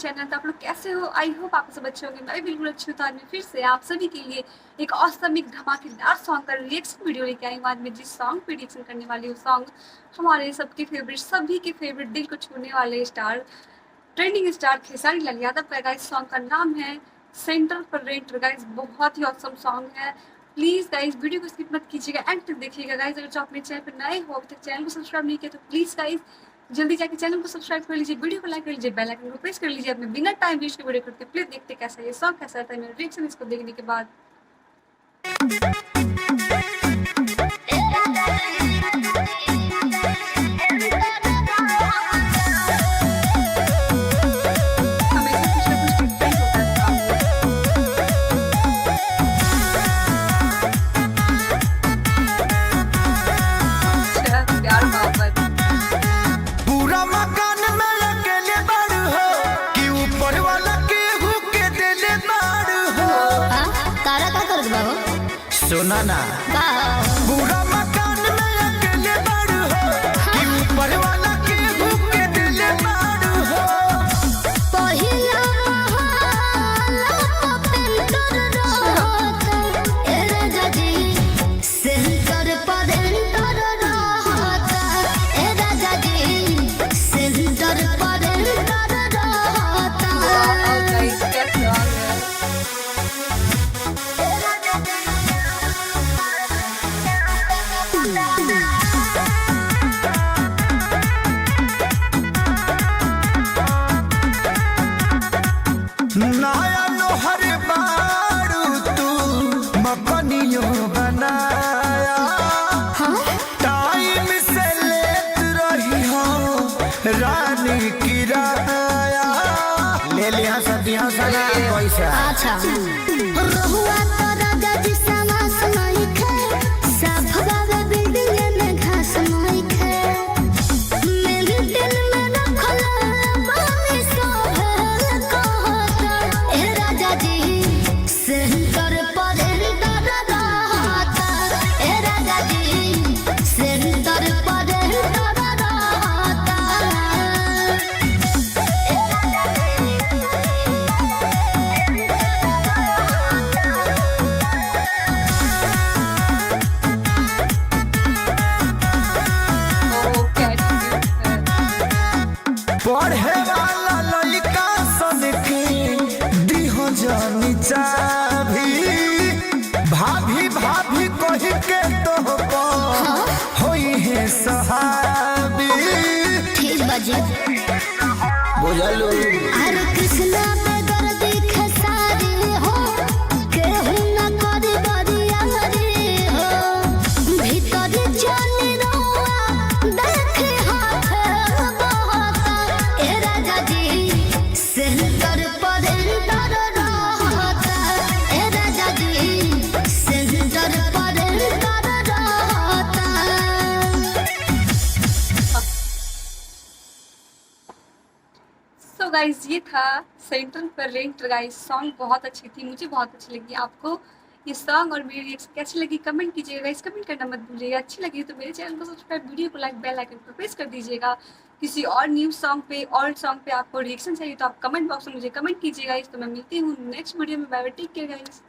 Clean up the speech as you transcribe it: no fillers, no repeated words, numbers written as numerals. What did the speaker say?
Channel. तो आप लोग कैसे हो? आई होप आप सब अच्छे होंगे। मैं भी बिल्कुल अच्छी हूँ। तो आज मैं फिर से आप सभी के लिए एक ऑसम एक धमाकेदार सॉन्ग का रिएक्शन वीडियो लेके आई हूँ। आज मैं जिस सॉन्ग पे रिएक्शन करने वाली हूँ सॉन्ग हमारे सबके फेवरेट, सभी के फेवरेट, दिल को छूने वाले star, trending star Khesari Lal Yadav का गाइस सॉन्ग का नाम है सेंटर पर रेंट। गाइस बहुत ही ऑसम सॉन्ग है। प्लीज गाइस वीडियो को स्किप मत कीजिएगा, एंड तक देखिएगा। गाइस अगर आप मेरे चैनल पर नए हो, अभी तक चैनल को सब्सक्राइब नहीं किया तो प्लीज गाइस जल्दी जाके चैनल को सब्सक्राइब कर लीजिए, वीडियो को लाइक कर लीजिए, बेल आइकन को प्रेस कर लीजिए। अपने बिना टाइम वेस्ट के वीडियो करते प्लीज देखते कैसा ये सॉन्ग कैसा रहता है मेरा रिएक्शन इसको देखने के बाद। सुना ना पूरा मकान में अकेले बाड़ू हो कि ऊपर वाला के भूखे दिले बाड़ू हो। पहिला महला पेंटर रहता ए राजा जी सेंटर पर एंटर रहता ए राजा जी सेंटर पर एंटर रहता। नया लोहर बाड़ू तू मकनियो बनाया टाइम से लेत रही हो रानी किराया ले लिया सदियों सना पैसा। अच्छा रहुआ तो राजा जी समास नहीं खे सब बाबा बिल्डिंग में घास नहीं खे मेरे दिल में रखल बानी सोहल कहता ए राजा जी सेंटर पर एंटर रहता ए राजा जी सेंटर पर एंटर रहता। पढ़े वाला लड़का सन के दिहो जानी चाभी भाभी भाभी कही के तो होई है सहाबी। ठीक बजे बुझलू अरे कृष्णा पे दर्द खेसारी हो केहू न करी बरियारी हो भीतर जानी रोआ देखे हाथ बहता ए राजा जी सेंटर पर एंटर रहता ए राजा जी सेंटर पर एंटर रहता। सो गाइज ये था सेंटर पर रेंट। गाइज सॉन्ग बहुत अच्छी थी, मुझे बहुत अच्छी लगी। आपको ये सॉन्ग और मेरी रिएक्शन कैसी लगी कमेंट कीजिएगा। गाइज कमेंट करना मत भूलिएगा। अच्छी लगी तो मेरे चैनल को सब्सक्राइब, वीडियो को लाइक, बेल आइकन पर प्रेस कर दीजिएगा। किसी और न्यू सॉन्ग पे, ओल्ड सॉन्ग पे आपको रिएक्शन चाहिए तो आप कमेंट बॉक्स में मुझे कमेंट कीजिएगा। तो मैं मिलती हूँ नेक्स्ट वीडियो में। Bye bye, take care guys.